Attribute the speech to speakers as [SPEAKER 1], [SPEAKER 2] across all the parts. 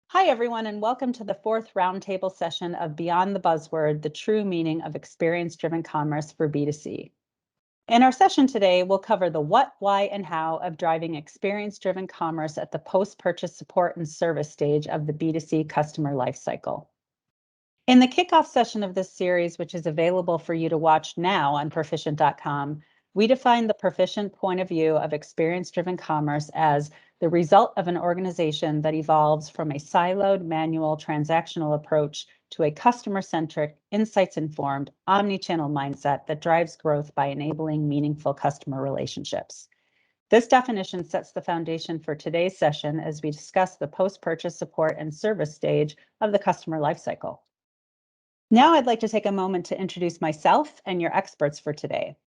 [SPEAKER 1] Hi, everyone, and welcome to the fourth roundtable session of Beyond the Buzzword, the true meaning of experience-driven commerce for B2C. In our session today, we'll cover the what, why, and how of driving experience-driven commerce at the post-purchase support and service stage of the B2C customer lifecycle. In the kickoff session of this series, which is available for you to watch now on proficient.com, we define the Proficient point of view of experience-driven commerce as the result of an organization that evolves from a siloed, manual, transactional approach to a customer-centric, insights-informed, omnichannel mindset that drives growth by enabling meaningful customer relationships. This definition sets the foundation for today's session as we discuss the post-purchase support and service stage of the customer lifecycle. Now I'd like to take a moment to introduce myself and your experts for today.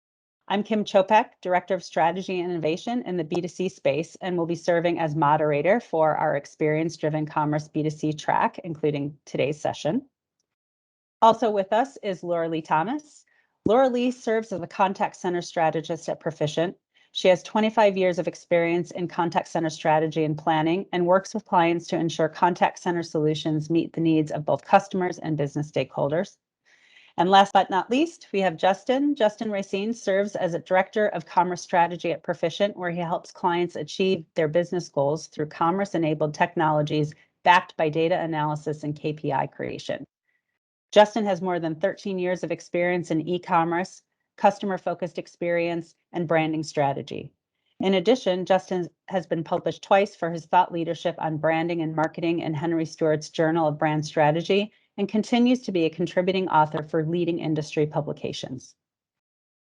[SPEAKER 1] I'm Kim Chopek, Director of Strategy and Innovation in the B2C space, and will be serving as moderator for our Experience-Driven Commerce B2C track, including today's session. Also with us is Laura Lee Thomas. Laura Lee serves as a contact center strategist at Proficient. She has 25 years of experience in contact center strategy and planning and works with clients to ensure contact center solutions meet the needs of both customers and business stakeholders. And last but not least, we have Justin. Justin Racine serves as a Director of Commerce Strategy at Proficient, where he helps clients achieve their business goals through commerce-enabled technologies backed by data analysis and KPI creation. Justin has more than 13 years of experience in e-commerce, customer-focused experience, and branding strategy. In addition, Justin has been published twice for his thought leadership on branding and marketing in Henry Stewart's Journal of Brand Strategy, and continues to be a contributing author for leading industry publications.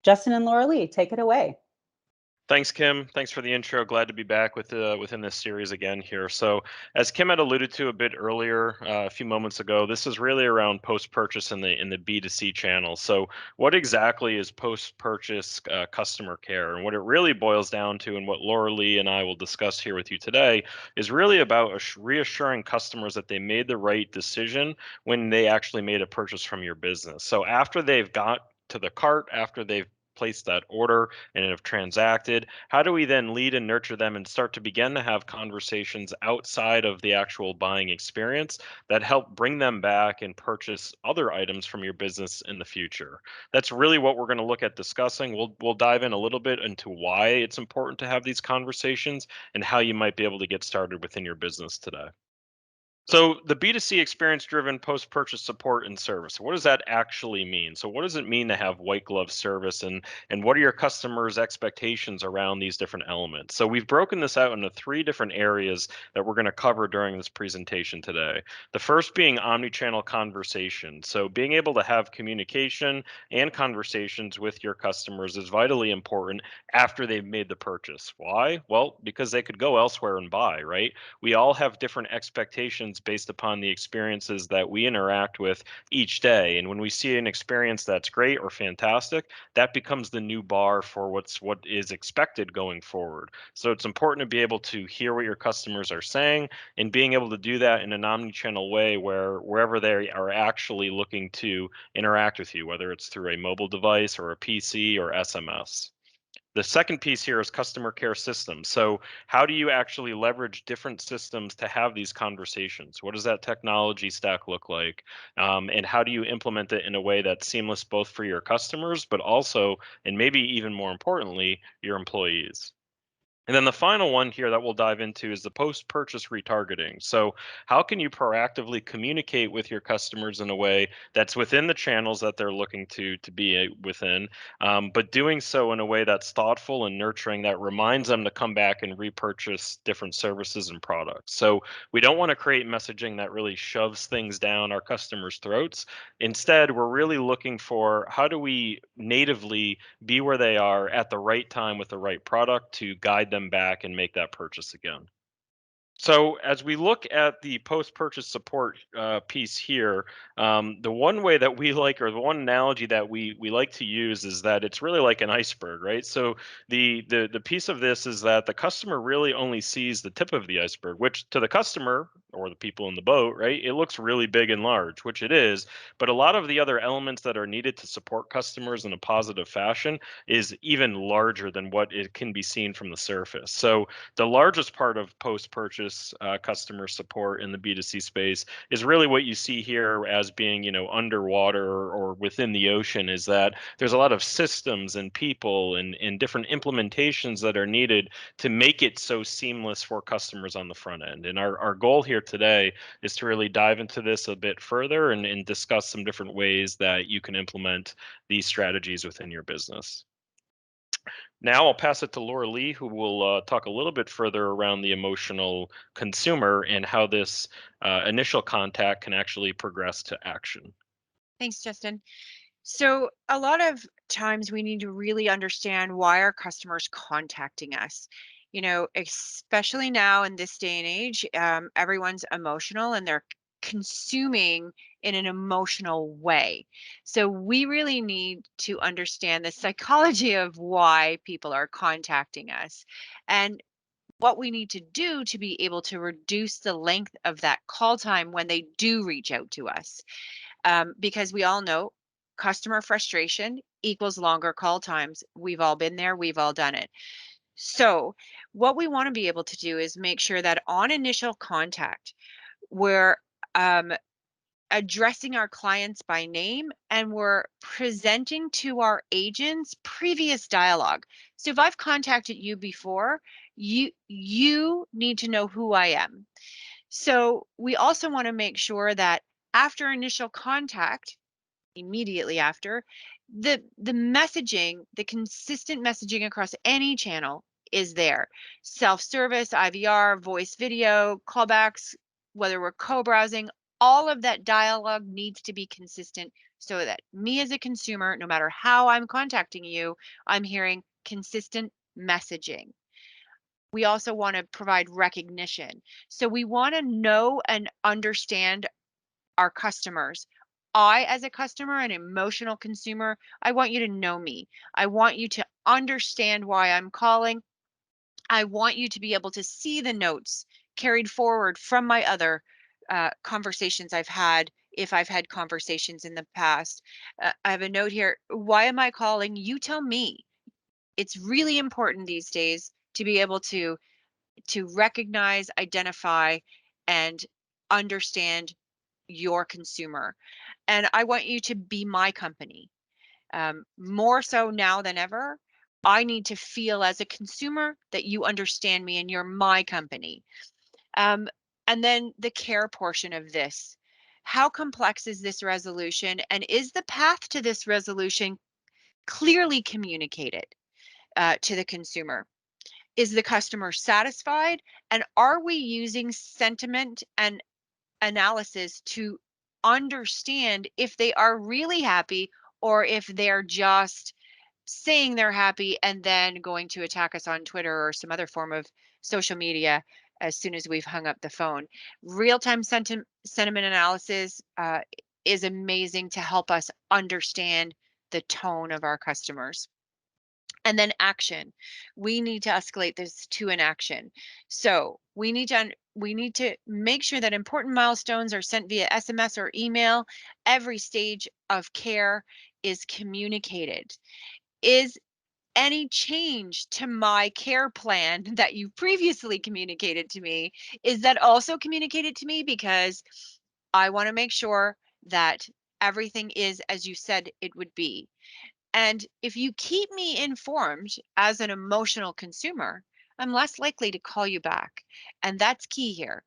[SPEAKER 1] Justin and Laura Lee, take it away.
[SPEAKER 2] Thanks, Kim. Thanks for the intro. Glad to be back within this series again here. So, as Kim had alluded to a bit earlier, a few moments ago, this is really around post-purchase in the B2C channel. So, what exactly is post-purchase customer care? And what it really boils down to, and what Laura Lee and I will discuss here with you today, is really about reassuring customers that they made the right decision when they actually made a purchase from your business. So, after they've got to the cart, after they've placed that order and have transacted, how do we then lead and nurture them and start to begin to have conversations outside of the actual buying experience that help bring them back and purchase other items from your business in the future? That's really what we're going to look at discussing. We'll dive in a little bit into why it's important to have these conversations and how you might be able to get started within your business today. So the B2C experience driven post purchase support and service. What does that actually mean? So what does it mean to have white glove service, and what are your customers' expectations around these different elements? So we've broken this out into three different areas that we're going to cover during this presentation today. The first being omnichannel conversation. So being able to have communication and conversations with your customers is vitally important after they've made the purchase. Why? Well, because they could go elsewhere and buy, right? We all have different expectations based upon the experiences that we interact with each day. And when we see an experience that's great or fantastic, that becomes the new bar for what is expected going forward. So it's important to be able to hear what your customers are saying and being able to do that in an omni-channel way where wherever they are actually looking to interact with you, whether it's through a mobile device or a PC or SMS. The second piece here is customer care systems. So, how do you actually leverage different systems to have these conversations? What does that technology stack look like? And how do you implement it in a way that's seamless both for your customers, but also, and maybe even more importantly, your employees? And then the final one here that we'll dive into is the post-purchase retargeting. So, how can you proactively communicate with your customers in a way that's within the channels that they're looking to be within, but doing so in a way that's thoughtful and nurturing that reminds them to come back and repurchase different services and products. So, we don't want to create messaging that really shoves things down our customers' throats. Instead, we're really looking for how do we natively be where they are at the right time with the right product to guide them back and make that purchase again. So as we look at the post-purchase support piece here, the one way that we like, or the one analogy that we like to use, is that it's really like an iceberg, right? So the piece of this is that the customer really only sees the tip of the iceberg, which to the customer or the people in the boat, right? It looks really big and large, which it is, but a lot of the other elements that are needed to support customers in a positive fashion is even larger than what it can be seen from the surface. So the largest part of post-purchase customer support in the B2C space is really what you see here as being, underwater or within the ocean, is that there's a lot of systems and people and different implementations that are needed to make it so seamless for customers on the front end. And our goal here today is to really dive into this a bit further and discuss some different ways that you can implement these strategies within your business. Now I'll pass it to Laura Lee, who will talk a little bit further around the emotional consumer and how this initial contact can actually progress to action.
[SPEAKER 3] Thanks, Justin. So, a lot of times we need to really understand why our customers contacting us. Especially now in this day and age, everyone's emotional and they're consuming in an emotional way. So, we really need to understand the psychology of why people are contacting us and what we need to do to be able to reduce the length of that call time when they do reach out to us, because we all know customer frustration equals longer call times. We've all been there, we've all done it. So, what we want to be able to do is make sure that on initial contact, we're um, addressing our clients by name and we're presenting to our agents previous dialogue. So, if I've contacted you before, you need to know who I am. So, we also want to make sure that after initial contact, immediately after, the messaging, the consistent messaging across any channel is there. Self-service, IVR, voice video, callbacks, whether we're co-browsing, all of that dialogue needs to be consistent so that me as a consumer, no matter how I'm contacting you, I'm hearing consistent messaging. We also want to provide recognition. So we want to know and understand our customers. I, as a customer, an emotional consumer, I want you to know me. I want you to understand why I'm calling. I want you to be able to see the notes carried forward from my other conversations I've had, if I've had conversations in the past. I have a note here. Why am I calling? You tell me. It's really important these days to be able to recognize, identify, and understand your consumer. And I want you to be my company. More so now than ever, I need to feel as a consumer that you understand me and you're my company. Um, and then the care portion of this. How complex is this resolution? And is the path to this resolution clearly communicated to the consumer? Is the customer satisfied? And are we using sentiment and analysis to understand if they are really happy or if they're just saying they're happy and then going to attack us on Twitter or some other form of social media as soon as we've hung up the phone. Real-time sentiment analysis is amazing to help us understand the tone of our customers. And then action. We need to escalate this to an action. So we need to make sure that important milestones are sent via SMS or email. Every stage of care is communicated. Is any change to my care plan that you previously communicated to me, is that also communicated to me? Because I want to make sure that everything is as you said it would be. And if you keep me informed as an emotional consumer, I'm less likely to call you back. And that's key here.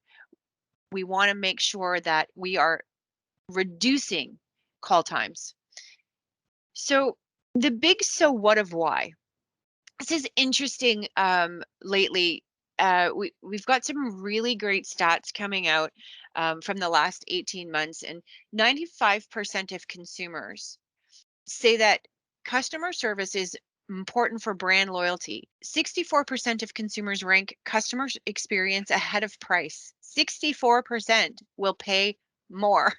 [SPEAKER 3] We want to make sure that we are reducing call times. So, the big so what of why. This is interesting lately. We've got some really great stats coming out from the last 18 months, and 95% of consumers say that customer service is important for brand loyalty. 64% of consumers rank customer experience ahead of price. 64% will pay more.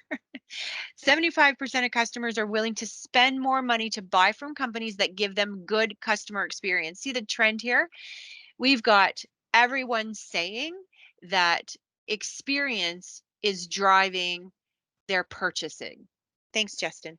[SPEAKER 3] 75% of customers are willing to spend more money to buy from companies that give them good customer experience. See the trend here? We've got everyone saying that experience is driving their purchasing. Thanks, Justin.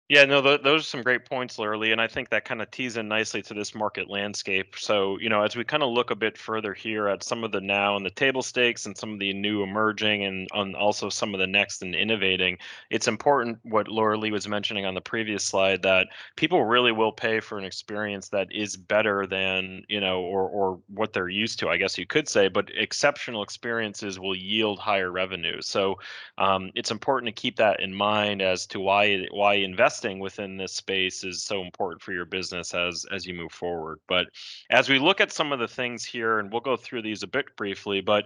[SPEAKER 2] Yeah, no, those are some great points, Lurley, and I think that kind of tees in nicely to this market landscape. So, as we kind of look a bit further here at some of the now and the table stakes and some of the new emerging and on also some of the next and innovating, it's important what Lurley was mentioning on the previous slide that people really will pay for an experience that is better than, or what they're used to, I guess you could say, but exceptional experiences will yield higher revenue. So, it's important to keep that in mind as to why investing within this space is so important for your business as you move forward. But as we look at some of the things here, and we'll go through these a bit briefly, but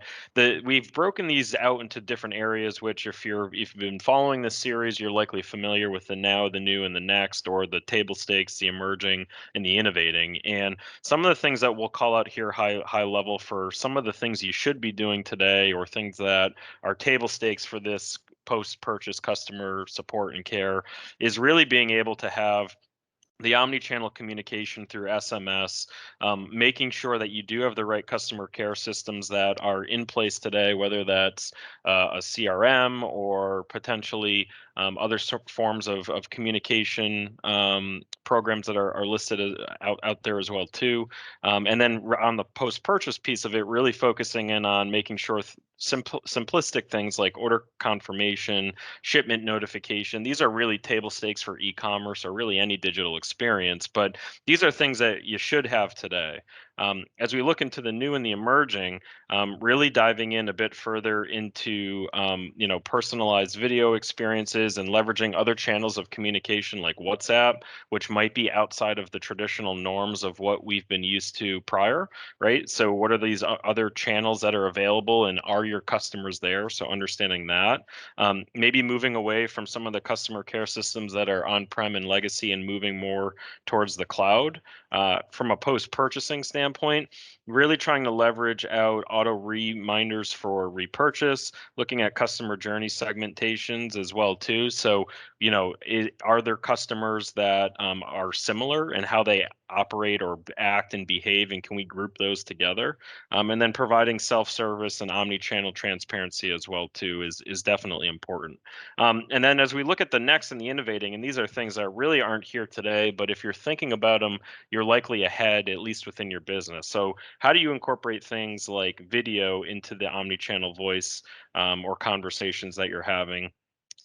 [SPEAKER 2] we've broken these out into different areas. Which, if you've been following this series, you're likely familiar with the now, the new, and the next, or the table stakes, the emerging, and the innovating. And some of the things that we'll call out here high level for some of the things you should be doing today, or things that are table stakes for this post-purchase customer support and care, is really being able to have the omni-channel communication through SMS, making sure that you do have the right customer care systems that are in place today, whether that's a CRM or potentially other forms of communication programs that are listed out there as well too. And then on the post-purchase piece of it, really focusing in on making sure simplistic things like order confirmation, shipment notification. These are really table stakes for e-commerce or really any digital experience, but these are things that you should have today. As we look into the new and the emerging, really diving in a bit further into personalized video experiences and leveraging other channels of communication like WhatsApp, which might be outside of the traditional norms of what we've been used to prior, right? So what are these other channels that are available, and are your customers there? So understanding that. Maybe moving away from some of the customer care systems that are on-prem and legacy and moving more towards the cloud. From a post-purchasing standpoint, really trying to leverage out auto reminders for repurchase, looking at customer journey segmentations as well too. So, are there customers that are similar in how they operate or act and behave, and can we group those together? And then providing self-service and omni-channel transparency as well too is definitely important. And then as we look at the next and the innovating, and these are things that really aren't here today, but if you're thinking about them, you're likely ahead, at least within your business. So how do you incorporate things like video into the omni-channel voice or conversations that you're having?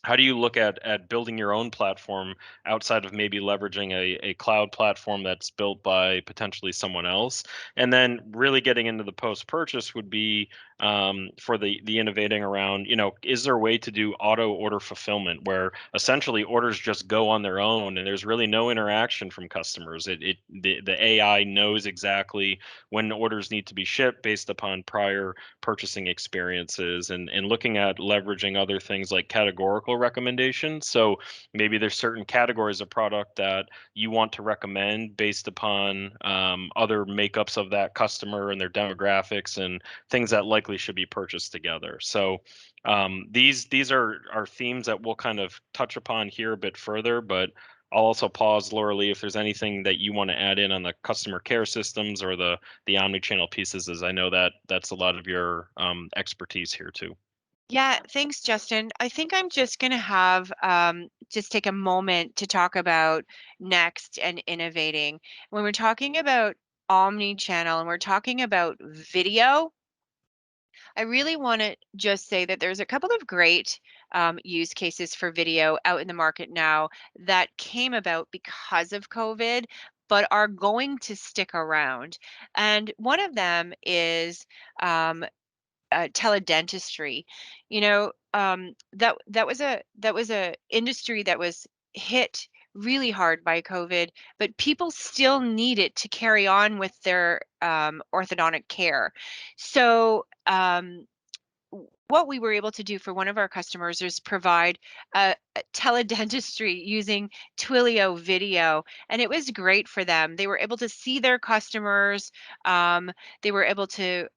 [SPEAKER 2] How do you look at building your own platform outside of maybe leveraging a cloud platform that's built by potentially someone else? And then really getting into the post purchase would be for the innovating around, is there a way to do auto order fulfillment where essentially orders just go on their own and there's really no interaction from customers? The AI knows exactly when orders need to be shipped based upon prior purchasing experiences, and looking at leveraging other things like categorical recommendations. So maybe there's certain categories of product that you want to recommend based upon other makeups of that customer and their demographics and things that likely should be purchased together. So these are themes that we'll kind of touch upon here a bit further, but I'll also pause, Laura Lee, if there's anything that you want to add in on the customer care systems or the omni-channel pieces, as I know that that's a lot of your expertise here too.
[SPEAKER 3] Yeah, thanks, Justin. I think I'm just going to have just take a moment to talk about next and innovating. When we're talking about omni-channel and we're talking about video, I really want to just say that there's a couple of great use cases for video out in the market now that came about because of COVID, but are going to stick around. And one of them is teledentistry. That was a industry that was hit really hard by COVID, but people still need it to carry on with their orthodontic care. So what we were able to do for one of our customers is provide a teledentistry using Twilio video, and it was great for them. They were able to see their customers. They were able to,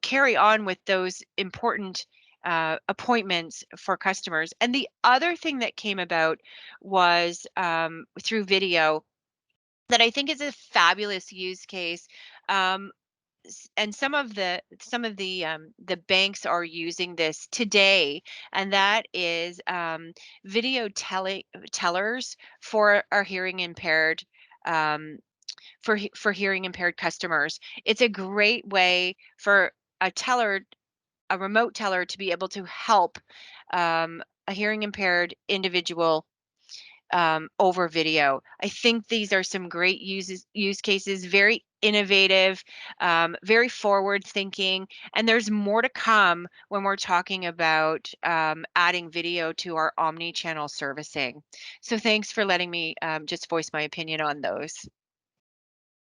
[SPEAKER 3] carry on with those important appointments for customers. And the other thing that came about was through video that I think is a fabulous use case. and some of the banks are using this today, and that is video tellers for our hearing impaired, um, for hearing impaired customers. It's a great way for a teller, a remote teller, to be able to help a hearing impaired individual over video. I think these are some great use cases, very innovative, very forward thinking, and there's more to come when we're talking about adding video to our omni-channel servicing. So thanks for letting me just voice my opinion on those.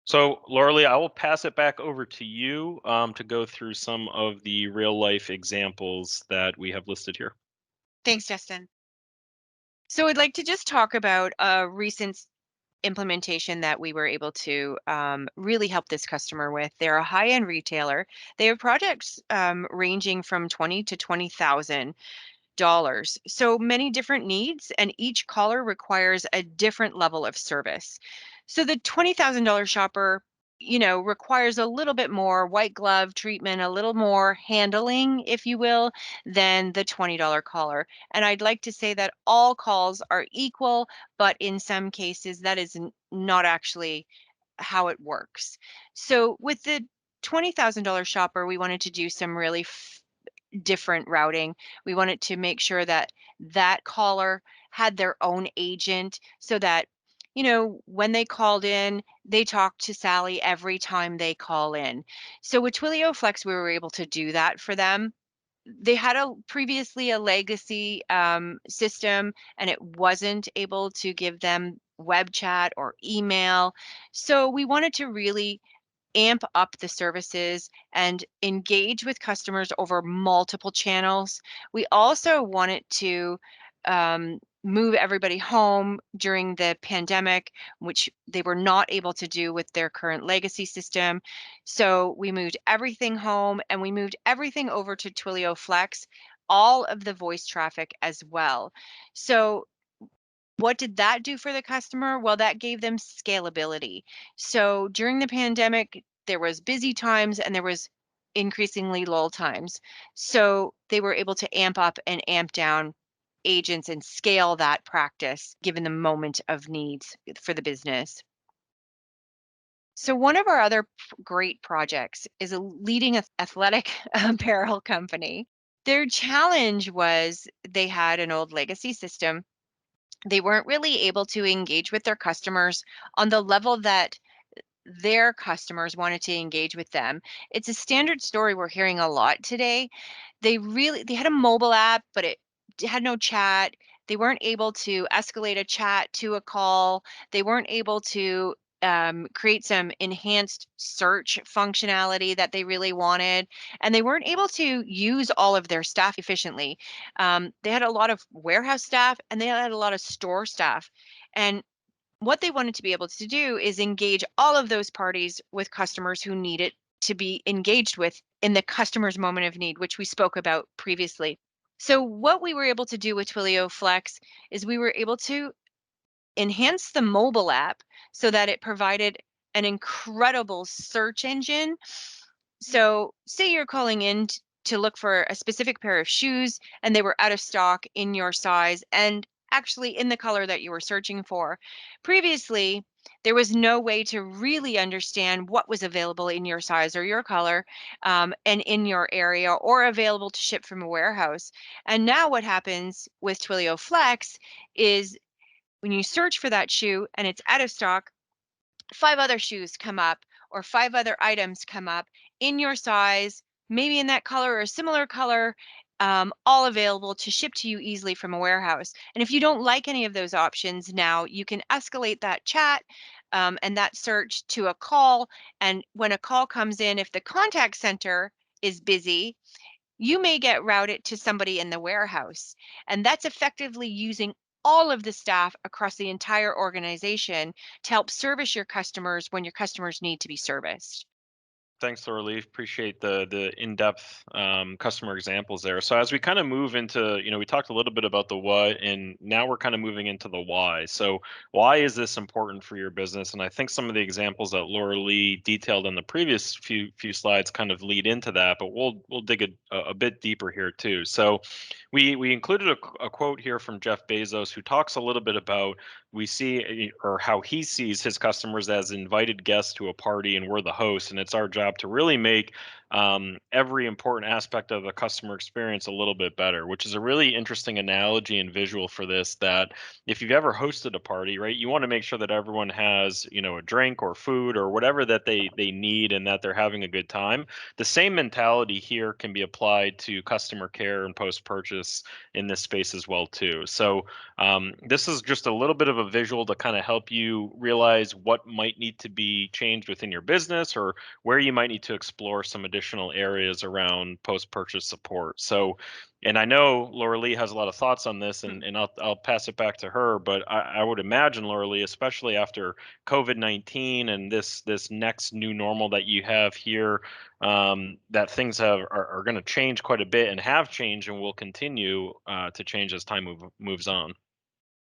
[SPEAKER 2] So, Lauralee, I will pass it back over to you to go through some of the real life examples that we have listed here.
[SPEAKER 3] Thanks, Justin. So I'd like to just talk about a recent implementation that we were able to really help this customer with. They're a high-end retailer. They have projects ranging from 20 to $20,000. So many different needs, and each caller requires a different level of service. So the $20,000 shopper, requires a little bit more white glove treatment, a little more handling, if you will, than the $20 caller. And I'd like to say that all calls are equal, but in some cases that is not actually how it works. So with the $20,000 shopper, we wanted to do some really different routing. We wanted to make sure that that caller had their own agent, so that, when they called in, they talked to Sally every time they call in. So with Twilio Flex, we were able to do that for them. They had previously a legacy system, and it wasn't able to give them web chat or email. So we wanted to really amp up the services and engage with customers over multiple channels. We also wanted to move everybody home during the pandemic, which they were not able to do with their current legacy system. So we moved everything home, and we moved everything over to Twilio Flex, all of the voice traffic as well. So what did that do for the customer? Well, that gave them scalability. So during the pandemic, there was busy times and there was increasingly lull times. So they were able to amp up and amp down agents and scale that practice given the moment of needs for the business. So one of our other great projects is a leading athletic apparel company. Their challenge was they had an old legacy system. They weren't really able to engage with their customers on the level that their customers wanted to engage with them. It's a standard story we're hearing a lot today. They had a mobile app, but it had no chat. They weren't able to escalate a chat to a call. They weren't able to create some enhanced search functionality that they really wanted, and they weren't able to use all of their staff efficiently. They had a lot of warehouse staff, and they had a lot of store staff, and what they wanted to be able to do is engage all of those parties with customers who need it to be engaged with in the customer's moment of need, which we spoke about previously. So what we were able to do with Twilio Flex is we were able to enhance the mobile app so that it provided an incredible search engine. So say you're calling in to look for a specific pair of shoes, and they were out of stock in your size and actually in the color that you were searching for. Previously, there was no way to really understand what was available in your size or your color, and in your area, or available to ship from a warehouse. And now what happens with Twilio Flex is when you search for that shoe and it's out of stock, 5 other shoes come up, or 5 other items come up in your size, maybe in that color or a similar color, all available to ship to you easily from a warehouse. And if you don't like any of those options, now you can escalate that chat and that search to a call. And when a call comes in, if the contact center is busy, you may get routed to somebody in the warehouse. And that's effectively using all of the staff across the entire organization to help service your customers when your customers need to be serviced.
[SPEAKER 2] Thanks, Laura. Appreciate the in-depth customer examples there. So as we kind of move into, we talked a little bit about the what, and now we're kind of moving into the why. So why is this important for your business? And I think some of the examples that Laura Lee detailed in the previous few slides kind of lead into that, but we'll dig a bit deeper here too. So we included a quote here from Jeff Bezos, who talks a little bit about we see or how he sees his customers as invited guests to a party, and we're the host, and it's our job to really make every important aspect of the customer experience a little bit better, which is a really interesting analogy and visual for this. That if you've ever hosted a party, right, you want to make sure that everyone has a drink or food or whatever that they need, and that they're having a good time. The same mentality here can be applied to customer care and post purchase in this space as well too. So this is just a little bit of a visual to kind of help you realize what might need to be changed within your business, or where you might need to explore some additional areas around post-purchase support. So, and I know Laura Lee has a lot of thoughts on this, and I'll pass it back to her. But I would imagine, Laura Lee, especially after COVID-19 and this next new normal that you have here, that things are going to change quite a bit, and have changed, and will continue to change as time moves on.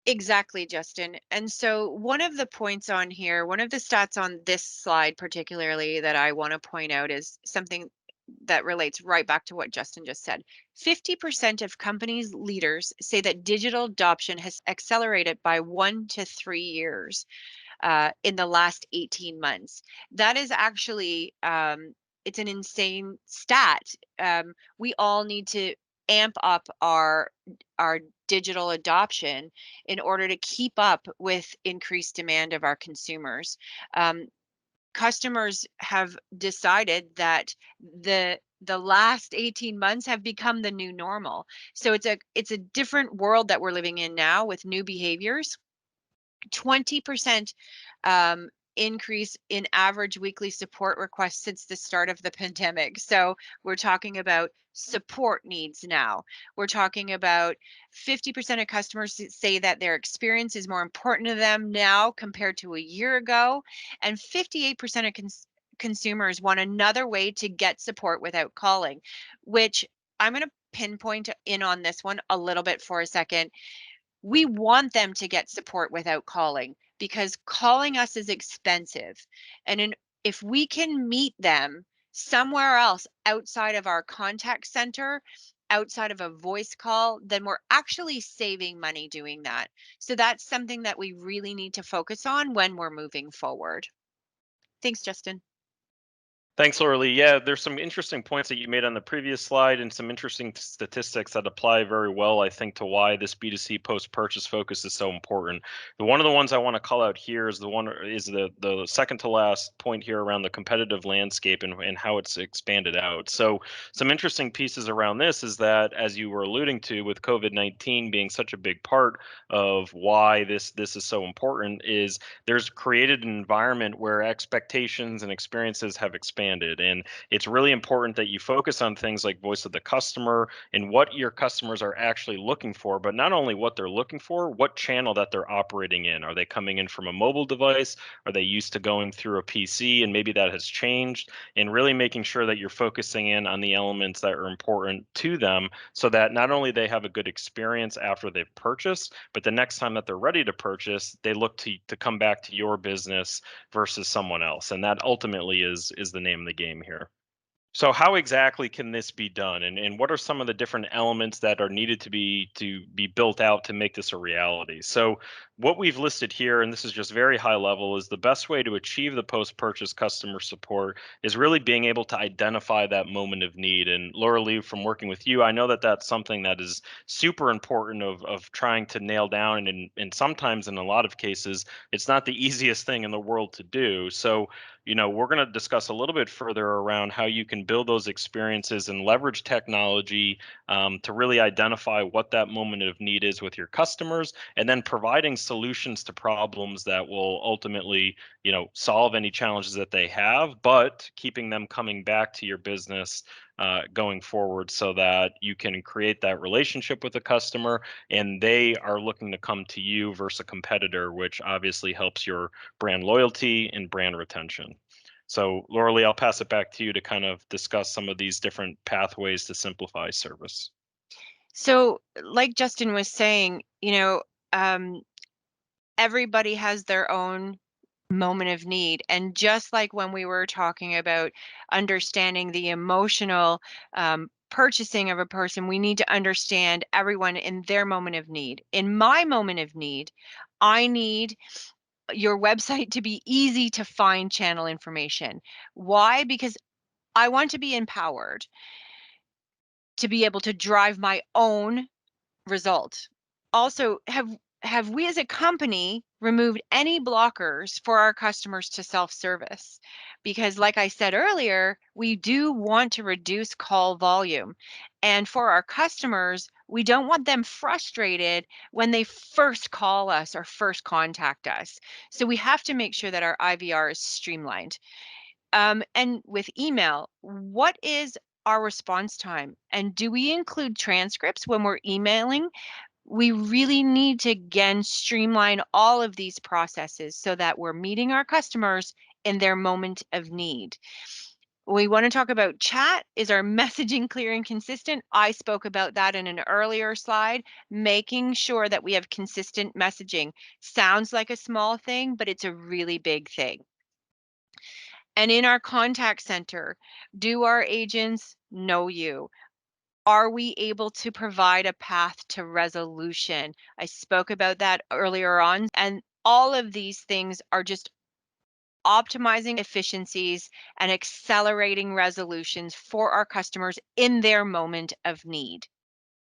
[SPEAKER 3] Exactly, Justin. And so, one of the points on here, one of the stats on this slide, particularly that I want to point out, is something that relates right back to what Justin just said. 50% of companies' leaders say that digital adoption has accelerated by 1 to 3 years in the last 18 months. That is actually, it's an insane stat. We all need to amp up our digital adoption in order to keep up with increased demand of our consumers. Customers have decided that the last 18 months have become the new normal. So it's a different world that we're living in now with new behaviors. 20% increase in average weekly support requests since the start of the pandemic. So we're talking about support needs now. We're talking about 50% of customers say that their experience is more important to them now compared to a year ago. And 58% of consumers want another way to get support without calling, which I'm going to pinpoint in on this one a little bit for a second. We want them to get support without calling, because calling us is expensive. If we can meet them somewhere else outside of our contact center, outside of a voice call, then we're actually saving money doing that. So that's something that we really need to focus on when we're moving forward. Thanks, Justin.
[SPEAKER 2] Thanks, Laura Lee. Yeah, there's some interesting points that you made on the previous slide, and some interesting statistics that apply very well, I think, to why this B2C post-purchase focus is so important. One of the ones I want to call out here is the second to last point here around the competitive landscape, and how it's expanded out. So some interesting pieces around this is that, as you were alluding to, with COVID-19 being such a big part of why this is so important, is there's created an environment where expectations and experiences have expanded. And it's really important that you focus on things like voice of the customer and what your customers are actually looking for, but not only what they're looking for, what channel that they're operating in. Are they coming in from a mobile device? Are they used to going through a PC, and maybe that has changed? And really making sure that you're focusing in on the elements that are important to them, so that not only they have a good experience after they've purchased, but the next time that they're ready to purchase, they look to come back to your business versus someone else. And that ultimately is the name of the game here. So how exactly can this be done, and what are some of the different elements that are needed to be built out to make this a reality? So what we've listed here, and this is just very high level, is the best way to achieve the post-purchase customer support is really being able to identify that moment of need. And Laura Lee, from working with you, I know that that's something that is super important of trying to nail down, and sometimes in a lot of cases, it's not the easiest thing in the world to do. So we're going to discuss a little bit further around how you can build those experiences and leverage technology to really identify what that moment of need is with your customers, and then providing solutions to problems that will ultimately, solve any challenges that they have, but keeping them coming back to your business going forward, so that you can create that relationship with the customer, and they are looking to come to you versus a competitor, which obviously helps your brand loyalty and brand retention. So Laura, I'll pass it back to you to kind of discuss some of these different pathways to simplify service.
[SPEAKER 3] So, like Justin was saying, everybody has their own moment of need. And just like when we were talking about understanding the emotional purchasing of a person, we need to understand everyone in their moment of need. In my moment of need, I need your website to be easy to find channel information. Why? Because I want to be empowered to be able to drive my own result. Also, have we as a company removed any blockers for our customers to self-service? Because like I said earlier, we do want to reduce call volume. And for our customers, we don't want them frustrated when they first call us or first contact us. So we have to make sure that our IVR is streamlined. And with email, what is our response time? And do we include transcripts when we're emailing? We really need to, again, streamline all of these processes so that we're meeting our customers in their moment of need. We want to talk about chat. Is our messaging clear and consistent? I spoke about that in an earlier slide, making sure that we have consistent messaging. Sounds like a small thing, but it's a really big thing. And in our contact center, do our agents know you? Are we able to provide a path to resolution? I spoke about that earlier on. And all of these things are just optimizing efficiencies and accelerating resolutions for our customers in their moment of need.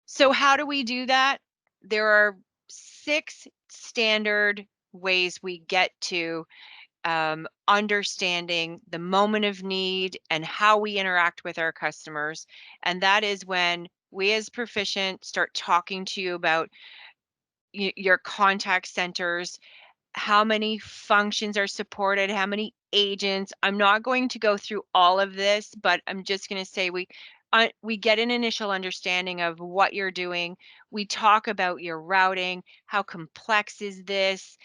[SPEAKER 3] So, how do we do that? There are 6 standard ways we get to understanding the moment of need and how we interact with our customers. And that is when we as Proficient start talking to you about your contact centers, how many functions are supported, how many agents. I'm not going to go through all of this, but I'm just going to say we get an initial understanding of what you're doing. We talk about your routing. How complex is this?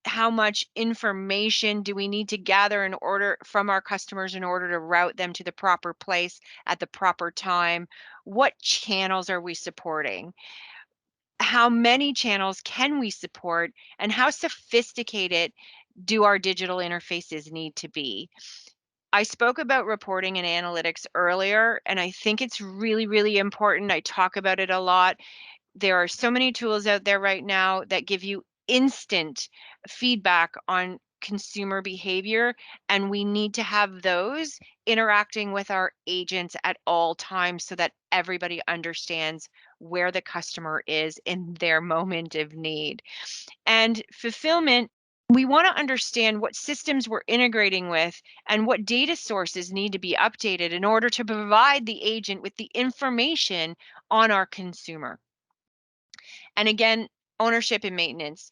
[SPEAKER 3] How much information do we need to gather in order from our customers in order to route them to the proper place at the proper time? What channels are we supporting? How many channels can we support, and how sophisticated do our digital interfaces need to be? I spoke about reporting and analytics earlier, and I think it's really, really important. I talk about it a lot. There are so many tools out there right now that give you instant feedback on consumer behavior, and we need to have those interacting with our agents at all times so that everybody understands where the customer is in their moment of need. And fulfillment, we want to understand what systems we're integrating with and what data sources need to be updated in order to provide the agent with the information on our consumer. And again, ownership and maintenance,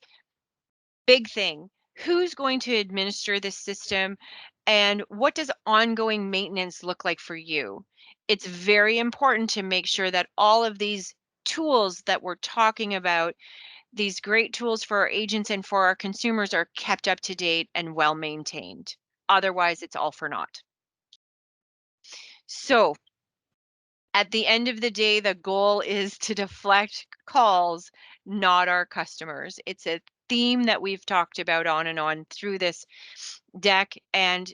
[SPEAKER 3] big thing. Who's going to administer this system, and what does ongoing maintenance look like for you? It's very important to make sure that all of these tools that we're talking about, these great tools for our agents and for our consumers, are kept up to date and well maintained. Otherwise, it's all for naught. So, at the end of the day, the goal is to deflect calls, not our customers. It's a theme that we've talked about on and on through this deck. And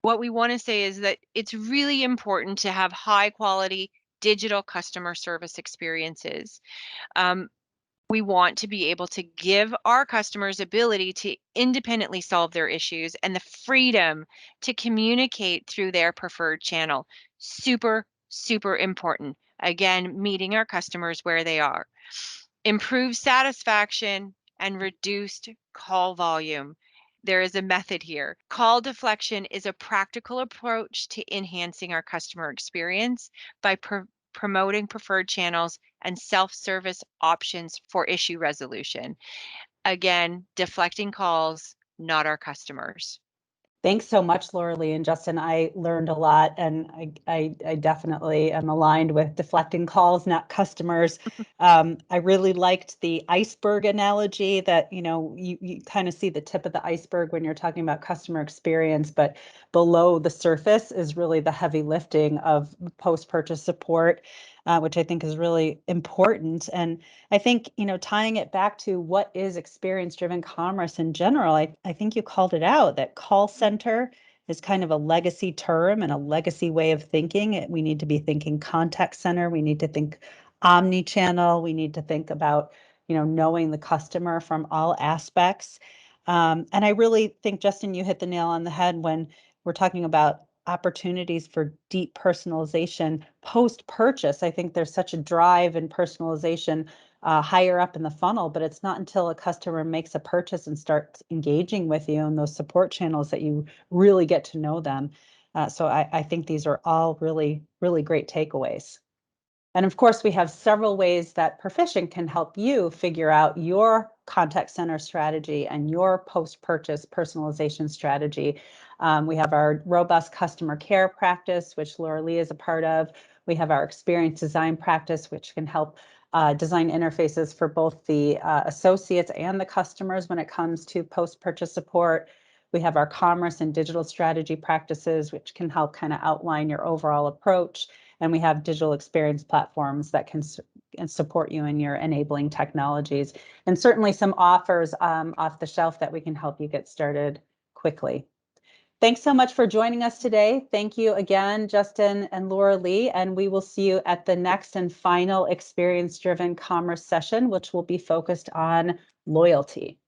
[SPEAKER 3] what we want to say is that it's really important to have high quality digital customer service experiences. Um, we want to be able to give our customers ability to independently solve their issues and the freedom to communicate through their preferred channel. Super, super important. Again, meeting our customers where they are. Improve satisfaction and reduced call volume. There is a method here. Call deflection is a practical approach to enhancing our customer experience by promoting preferred channels and self-service options for issue resolution. Again, deflecting calls, not our customers.
[SPEAKER 1] Thanks so much, Laura Lee and Justin. I learned a lot, and I definitely am aligned with deflecting calls, not customers. I really liked the iceberg analogy that, you kind of see the tip of the iceberg when you're talking about customer experience, but below the surface is really the heavy lifting of post-purchase support, which I think is really important. And I think, tying it back to what is experience-driven commerce in general, I think you called it out, that call center is kind of a legacy term and a legacy way of thinking. We need to be thinking contact center. We need to think omnichannel. We need to think about, knowing the customer from all aspects. And I really think, Justin, you hit the nail on the head when we're talking about opportunities for deep personalization post-purchase. I think there's such a drive in personalization higher up in the funnel, but it's not until a customer makes a purchase and starts engaging with you in those support channels that you really get to know them. So I think these are all really, really great takeaways. And of course, we have several ways that Proficient can help you figure out your contact center strategy and your post-purchase personalization strategy. We have our robust customer care practice, which Laura Lee is a part of. We have our experience design practice, which can help design interfaces for both the associates and the customers when it comes to post-purchase support. We have our commerce and digital strategy practices, which can help kind of outline your overall approach. And we have digital experience platforms that can support you in your enabling technologies, and certainly some offers off the shelf that we can help you get started quickly. Thanks so much for joining us today. Thank you again, Justin and Laura Lee, and we will see you at the next and final experience-driven commerce session, which will be focused on loyalty.